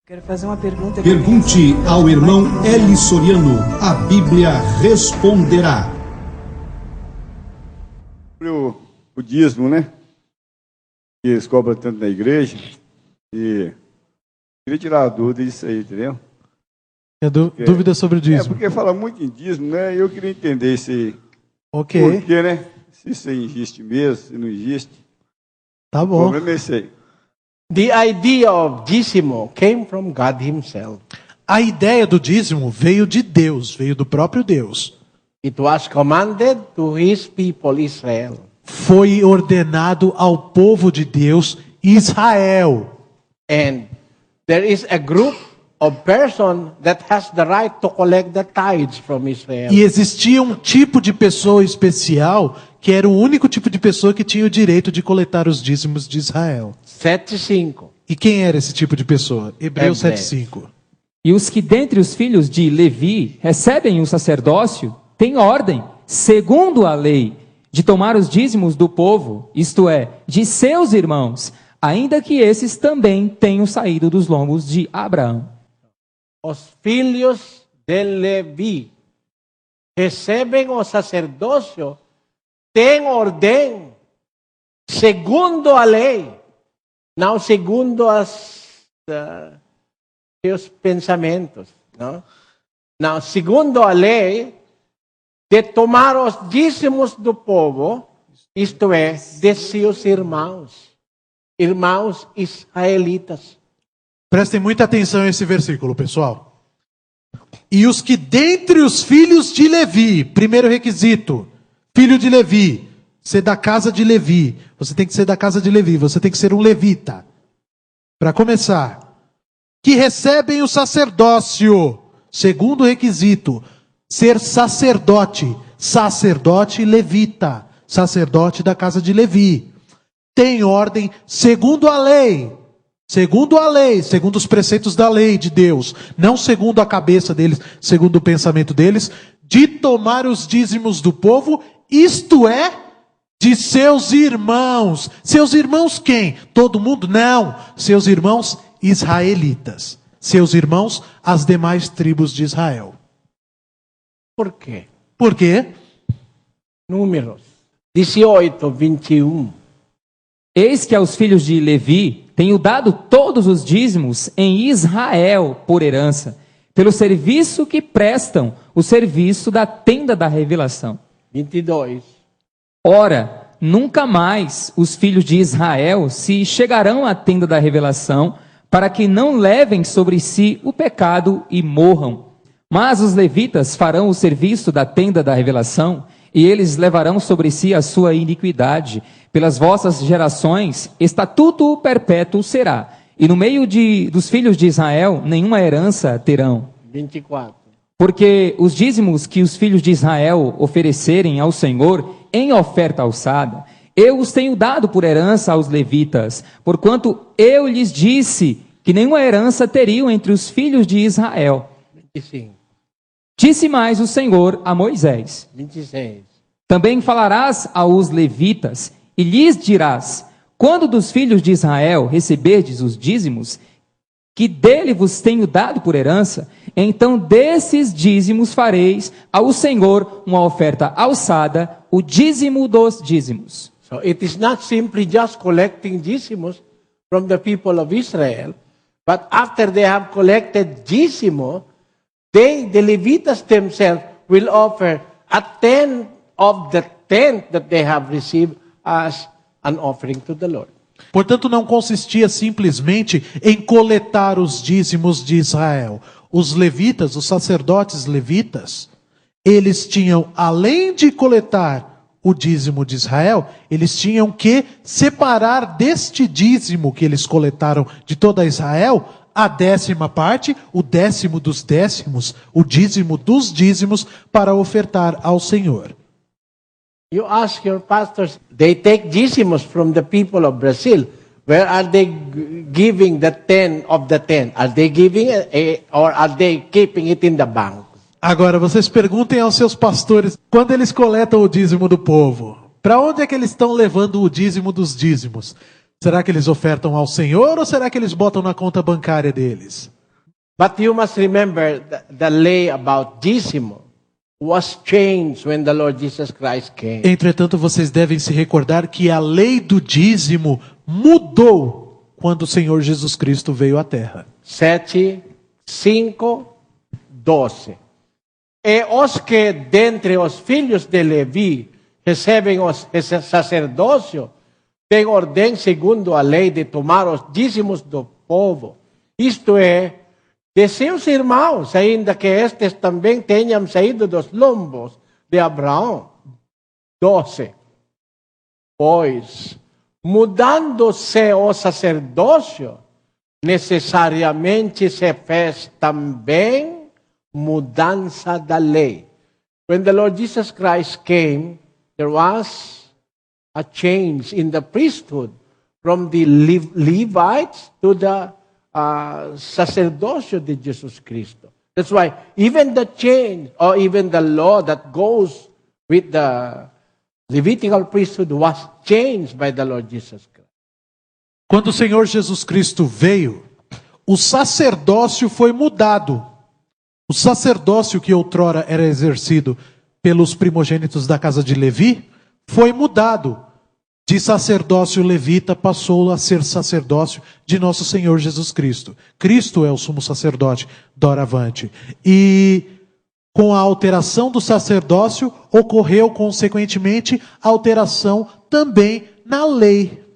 Quero fazer uma pergunta. Pergunte ao irmão Eli Soriano, a Bíblia responderá. O dízimo, né? Que eles cobram tanto na igreja. E queria tirar a dúvida disso aí, entendeu? Dúvida sobre o dízimo. Porque fala muito em dízimo, né? E eu queria entender se... Ok. Por quê, né? Se isso aí existe mesmo, se não existe. Tá O bom. problema é esse aí. The idea of dízimo came from God himself. A ideia do dízimo veio de Deus, veio do próprio Deus. It was commanded to his people Israel. Foi ordenado ao povo de Deus, Israel. And there is a group of person that has the right to collect the tithes from Israel. E existia um tipo de pessoa especial, que era o único tipo de pessoa que tinha o direito de coletar os dízimos de Israel. 7:5. E quem era esse tipo de pessoa? Hebreus Hebreus. 7:5. E os que dentre os filhos de Levi recebem o sacerdócio, têm ordem, segundo a lei, de tomar os dízimos do povo, isto é, de seus irmãos, ainda que esses também tenham saído dos lombos de Abraão. Os filhos de Levi recebem o sacerdócio, têm ordem, segundo a lei, não segundo seus pensamentos. Não, segundo a lei, de tomar os dízimos do povo, isto é, de seus irmãos israelitas. Prestem muita atenção a esse versículo, pessoal. E os que dentre os filhos de Levi, primeiro requisito, filho de Levi, ser da casa de Levi. Você tem que ser da casa de Levi, você tem que ser um levita. Para começar, que recebem o sacerdócio, segundo requisito, ser sacerdote, sacerdote levita, sacerdote da casa de Levi. Tem ordem segundo a lei, segundo os preceitos da lei de Deus, não segundo a cabeça deles, segundo o pensamento deles, de tomar os dízimos do povo, isto é, de seus irmãos. Seus irmãos quem? Todo mundo? Não. Seus irmãos israelitas. Seus irmãos, as demais tribos de Israel. Por quê? Por quê? Números 18:21. Eis que aos filhos de Levi tenho dado todos os dízimos em Israel por herança, pelo serviço que prestam, o serviço da tenda da revelação. 22. Ora, nunca mais os filhos de Israel se chegarão à tenda da revelação, para que não levem sobre si o pecado e morram. Mas os levitas farão o serviço da tenda da revelação, e eles levarão sobre si a sua iniquidade. Pelas vossas gerações, estatuto perpétuo será. E no meio dos filhos de Israel, nenhuma herança terão. 24. Porque os dízimos que os filhos de Israel oferecerem ao Senhor em oferta alçada, eu os tenho dado por herança aos levitas, porquanto eu lhes disse que nenhuma herança teriam entre os filhos de Israel. 25. Disse mais o Senhor a Moisés: 26. Também falarás aos levitas e lhes dirás: quando dos filhos de Israel receberdes os dízimos, que dele vos tenho dado por herança, então desses dízimos fareis ao Senhor uma oferta alçada, o dízimo dos dízimos. So it is not simply just collecting dízimos from the people of Israel, but after they have collected dízimo, the Levites themselves will offer a tenth of the tenth that they have received as an offering to the Lord. Portanto, não consistia simplesmente em coletar os dízimos de Israel. Os levitas, os sacerdotes levitas, eles tinham, além de coletar o dízimo de Israel, eles tinham que separar deste dízimo que eles coletaram de toda Israel, a 10ª parte, o 10º dos décimos, o dízimo dos dízimos, para ofertar ao Senhor. You ask your pastors, they take dízimos from the people of Brazil. Where are they giving the 10 of the 10? Are they giving it or are they keeping it in the bank? Agora, vocês perguntem aos seus pastores, quando eles coletam o dízimo do povo, para onde é que eles estão levando o dízimo dos dízimos? Será que eles ofertam ao Senhor ou será que eles botam na conta bancária deles? But you must remember the lay about dízimo was changed when the Lord Jesus Christ came. Entretanto, vocês devem se recordar que a lei do dízimo mudou quando o Senhor Jesus Cristo veio à terra. 7:5-12. E os que dentre os filhos de Levi recebem o sacerdócio têm ordem segundo a lei de tomar os dízimos do povo. Isto é, de seus irmãos, ainda que estes também tenham saído dos lombos de Abraão. 12. Pois, mudando-se o sacerdócio, necessariamente se fez também mudança da lei. When the Lord Jesus Christ came, there was a change in the priesthood from the Levites to the sacerdócio de Jesus Cristo. That's why even the change or even the law that goes with the Levitical priesthood was changed by the Lord Jesus Christ. Quando o Senhor Jesus Cristo veio, o sacerdócio foi mudado. O sacerdócio que outrora era exercido pelos primogênitos da casa de Levi foi mudado. De sacerdócio levita passou a ser sacerdócio de nosso Senhor Jesus Cristo. Cristo é o sumo sacerdote doravante. E com a alteração do sacerdócio, ocorreu consequentemente a alteração também na lei.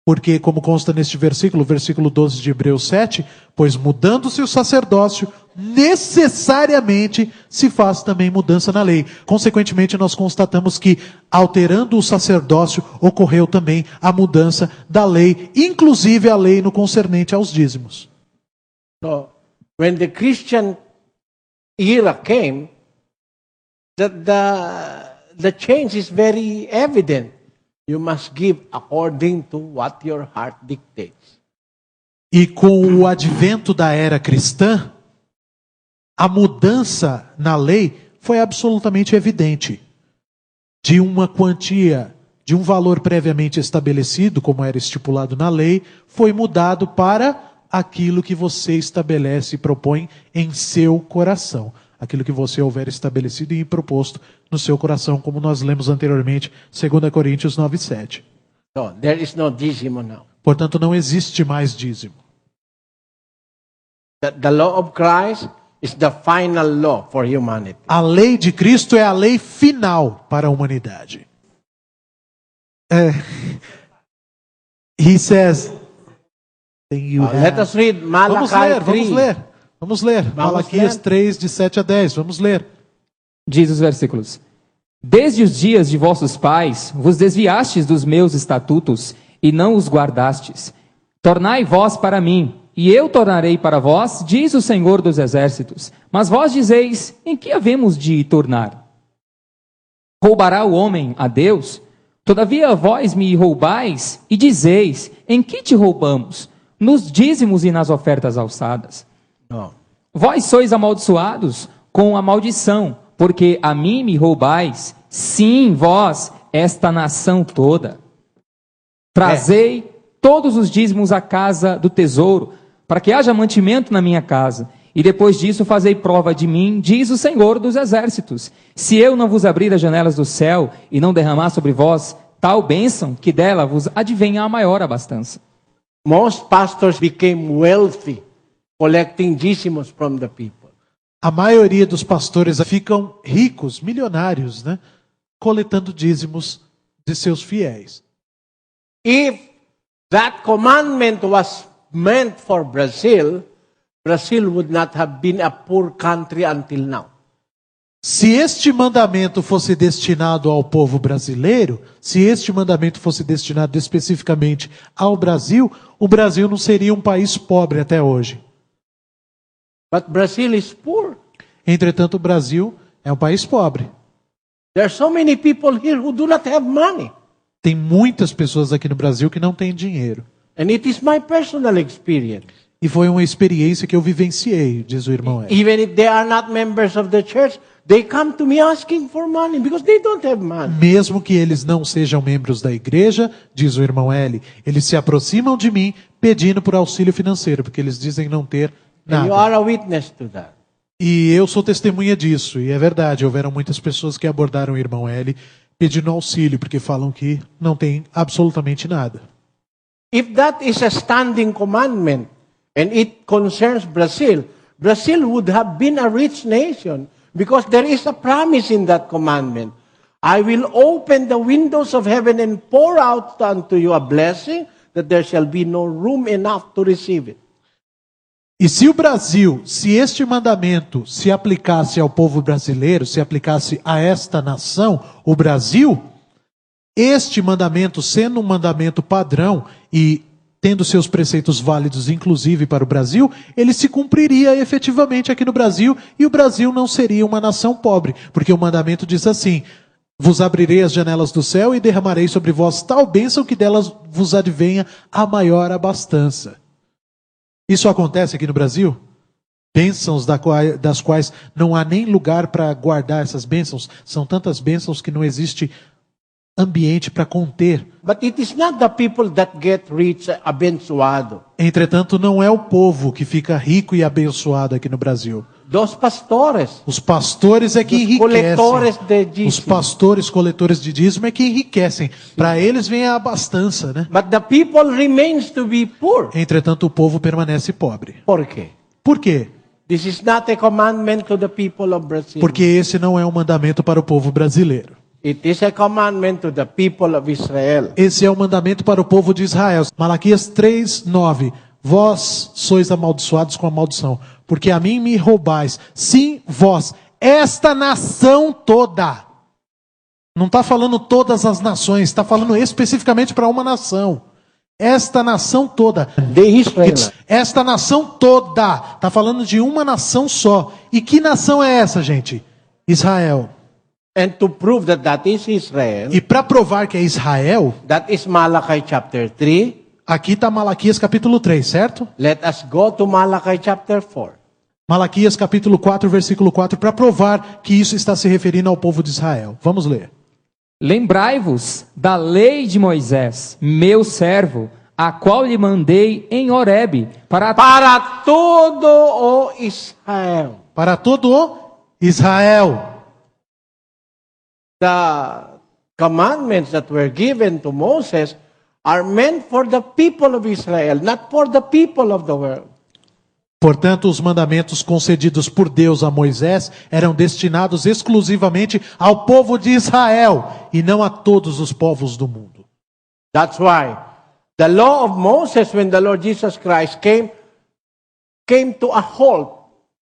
Porque, como consta neste versículo, versículo 12 de Hebreus 7, pois mudando-se o sacerdócio, necessariamente se faz também mudança na lei. Consequentemente, nós constatamos que, alterando o sacerdócio, ocorreu também a mudança da lei, inclusive a lei no concernente aos dízimos. So, when the Christian era came, the change is very evident. You must give according to what your heart dictates. E com o advento da era cristã, a mudança na lei foi absolutamente evidente. De uma quantia, de um valor previamente estabelecido, como era estipulado na lei, foi mudado para aquilo que você estabelece e propõe em seu coração. Aquilo que você houver estabelecido e proposto no seu coração, como nós lemos anteriormente, 2 Coríntios 9:7. So, there is no dízimo now. Portanto, não existe mais dízimo. The law of Christ is the final law for humanity. A lei de Cristo é a lei final para a humanidade. He says, Let us read Vamos Malachi 3. ler. Vamos ler. Malaquias 3, de 7 a 10. Vamos ler. Diz os versículos: Desde os dias de vossos pais vos desviastes dos meus estatutos e não os guardastes. Tornai vós para mim, e eu tornarei para vós, diz o Senhor dos Exércitos. Mas vós dizeis, em que havemos de tornar? Roubará o homem a Deus? Todavia vós me roubais e dizeis, em que te roubamos? Nos dízimos e nas ofertas alçadas. No. Vós sois amaldiçoados com a maldição, porque a mim me roubais, sim, vós, esta nação toda. Trazei todos os dízimos à casa do tesouro, para que haja mantimento na minha casa. E depois disso fazei prova de mim, diz o Senhor dos Exércitos. Se eu não vos abrir as janelas do céu e não derramar sobre vós tal bênção, que dela vos advenha a maior abastança. Most pastors became wealthy collecting dízimos from the people. A maioria dos pastores ficam ricos, milionários, né? Coletando dízimos de seus fiéis. If that commandment was meant for Brazil, Brazil would not have been a poor country until now. Se este mandamento fosse destinado ao povo brasileiro, se este mandamento fosse destinado especificamente ao Brasil, o Brasil não seria um país pobre até hoje. But Brazil is poor. Entretanto, o Brasil é um país pobre. There are so many people here who do not have money. Tem muitas pessoas aqui no Brasil que não têm dinheiro. And it is my personal experience. E foi uma experiência que eu vivenciei, diz o irmão Ed. Even if they are not members of the church, they come to me asking for money because they don't have money. Mesmo que eles não sejam membros da igreja, diz o irmão L, eles se aproximam de mim pedindo por auxílio financeiro, porque eles dizem não ter And you nada. are a witness to that. E eu sou testemunha disso, e é verdade, houveram muitas pessoas que abordaram o irmão L pedindo auxílio, porque falam que não tem absolutamente nada. If that is a standing commandment and it concerns Brazil, Brazil would have been a rich nation because there is a promise in that commandment. I will open the windows of heaven and pour out unto you a blessing that there shall be no room enough to receive it. E se o Brasil, se este mandamento se aplicasse ao povo brasileiro, se aplicasse a esta nação, o Brasil, este mandamento, sendo um mandamento padrão e tendo seus preceitos válidos, inclusive para o Brasil, ele se cumpriria efetivamente aqui no Brasil, e o Brasil não seria uma nação pobre, porque o mandamento diz assim: vos abrirei as janelas do céu e derramarei sobre vós tal bênção que delas vos advenha a maior abastança. Isso acontece aqui no Brasil? Bênçãos das quais não há nem lugar para guardar essas bênçãos. São tantas bênçãos que não existe ambiente para conter. But it is not the people that get rich, abençoado. Entretanto, não é o povo que fica rico e abençoado aqui no Brasil. Dos pastores. Os pastores é que Os enriquecem. coletores de dízimo. Os pastores coletores de dízimo é que enriquecem. Para eles vem a abastança, né? But the people remains to be poor. Entretanto, o povo permanece pobre. Por quê? Por quê? This is not a commandment to the people of Brazil. Porque esse não é um mandamento para o povo brasileiro. It is a commandment to the people of Israel. Esse é o mandamento para o povo de Israel. Malaquias 3:9. Vós sois amaldiçoados com a maldição, porque a mim me roubais. Sim, vós, esta nação toda. Não está falando todas as nações, está falando especificamente para uma nação. Esta nação toda. The Israel. Esta nação toda. Está falando de uma nação só. E que nação é essa, gente? Israel. And to prove that that is Israel, E para provar que é Israel, that is Malachi chapter 3. aqui está Malaquias capítulo 3, certo? Let us go to Malachi chapter 4. Malaquias capítulo 4, versículo 4, para provar que isso está se referindo ao povo de Israel. Vamos ler. Lembrai-vos da lei de Moisés, meu servo, a qual lhe mandei em Horebe, para Todo o Israel. Para todo o Israel. The commandments that were given to Moses are meant for the people of Israel, not for the people of the world. Portanto, os mandamentos concedidos por Deus a Moisés eram destinados exclusivamente ao povo de Israel e não a todos os povos do mundo. That's why the law of Moses, when the Lord Jesus Christ came to a halt,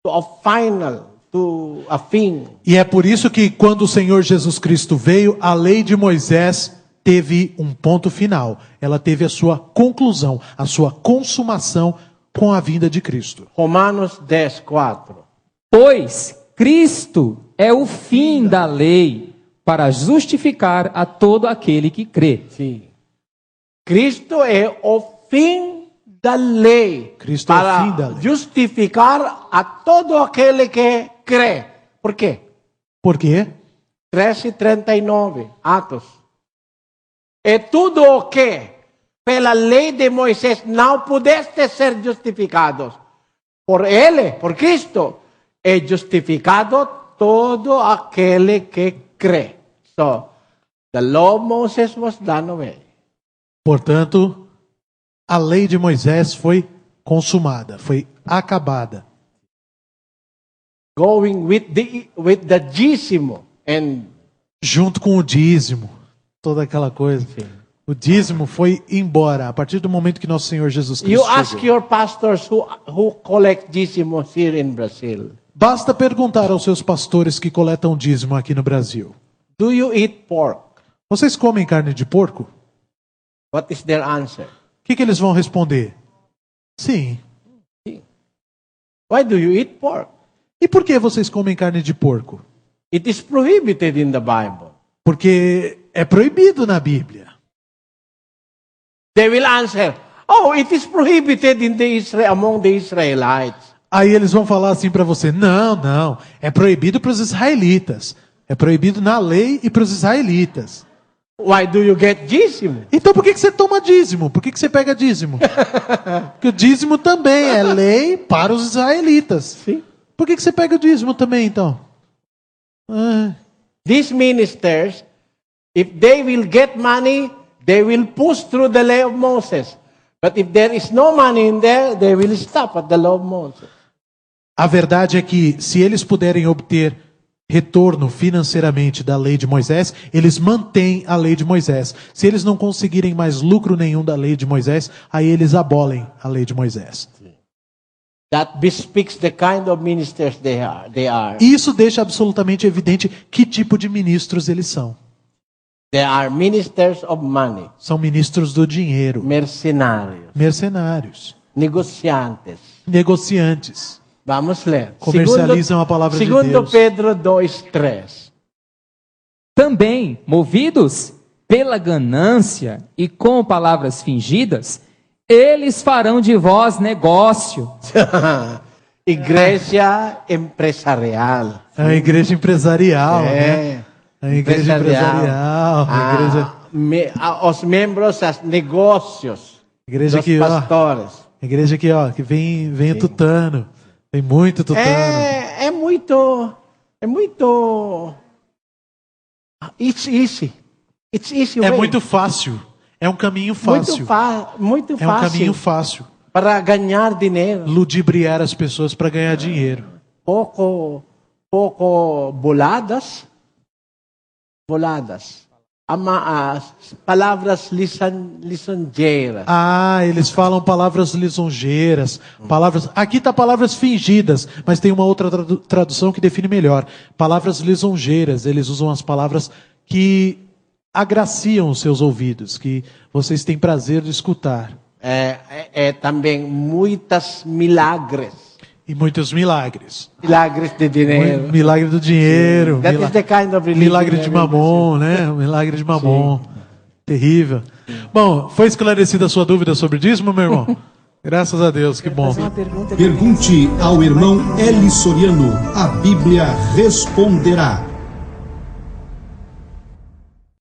to a final, to a thing. E é por isso que quando o Senhor Jesus Cristo veio, a lei de Moisés teve um ponto final. Ela teve a sua conclusão, a sua consumação com a vinda de Cristo. Romanos 10:4. Pois Cristo é o fim da lei, para justificar a todo aquele que crê. Sim. Cristo é o fim da lei. Cristo é o para fim da lei. justificar a todo aquele que crê. Por quê? Por quê? 13:39, Atos. É tudo o que pela lei de Moisés não pudeste ser justificados. Por ele, por Cristo, é justificado todo aquele que crê. So, the law of Moses was done away. Portanto, a lei de Moisés foi consumada, foi acabada. Going with the dízimo and Junto com o dízimo, toda aquela coisa. O dízimo foi embora a partir do momento que nosso Senhor Jesus Cristo you ask chegou. your pastors who collect dízimos here in Brazil. Basta perguntar aos seus pastores que coletam dízimo aqui no Brasil. Do you eat pork? Vocês comem carne de porco? What is their answer? O que eles vão responder? Sim. Why do you eat pork? E por que vocês comem carne de porco? It is prohibited in the Bible. Porque é proibido na Bíblia. They will answer, oh, it is prohibited in among the Israelites. Aí eles vão falar assim para você: não, é proibido para os israelitas. É proibido na lei e para os israelitas. Why do you get dízimo? Então por que você toma dízimo? Por que você pega dízimo? Porque o dízimo também é lei para os israelitas. See? Por que você pega o dízimo também, então? These ministers, if they will get money, they will push through the law of Moses. But if there is no money in there, they will stop at the law of Moses. A verdade é que se eles puderem obter retorno financeiramente da lei de Moisés, eles mantêm a lei de Moisés. Se eles não conseguirem mais lucro nenhum da lei de Moisés, aí eles abolem a lei de Moisés. That bespeaks the kind of ministers they are. Isso deixa absolutamente evidente que tipo de ministros eles são. They are ministers of money, São ministros do dinheiro, mercenários, mercenários, negociantes. negociantes. Vamos ler. Comercializam a palavra de segundo Deus. Pedro 2:3. Também, movidos pela ganância e com palavras fingidas, eles farão de vós negócio. Igreja empresarial. É a igreja empresarial, né? É. A igreja empresarial. A igreja, Os membros as negócios. igreja Dos que, ó, pastores. igreja que, ó, que vem tutano. Tem muito tutano. É muito. It's easy. It's easy É way. muito fácil. É um caminho fácil. Muito É um fácil. caminho fácil. Para ganhar dinheiro. Ludibriar as pessoas para ganhar dinheiro. Pouco boladas. As palavras lisonjeiras. Ah, eles falam palavras lisonjeiras, palavras. Aqui está palavras fingidas, mas tem uma outra tradução que define melhor. Palavras lisonjeiras. Eles usam as palavras que agraciam os seus ouvidos, que vocês têm prazer de escutar. Também muitos milagres. E muitos milagres. Milagres de dinheiro. Milagre do dinheiro. That is the kind of religion Milagre de mamon, né? O milagre de mamon. Terrível. Bom, foi esclarecida a sua dúvida sobre dízimo, meu irmão? Graças a Deus, que bom. Pergunte ao irmão Eli Soriano, a Bíblia responderá.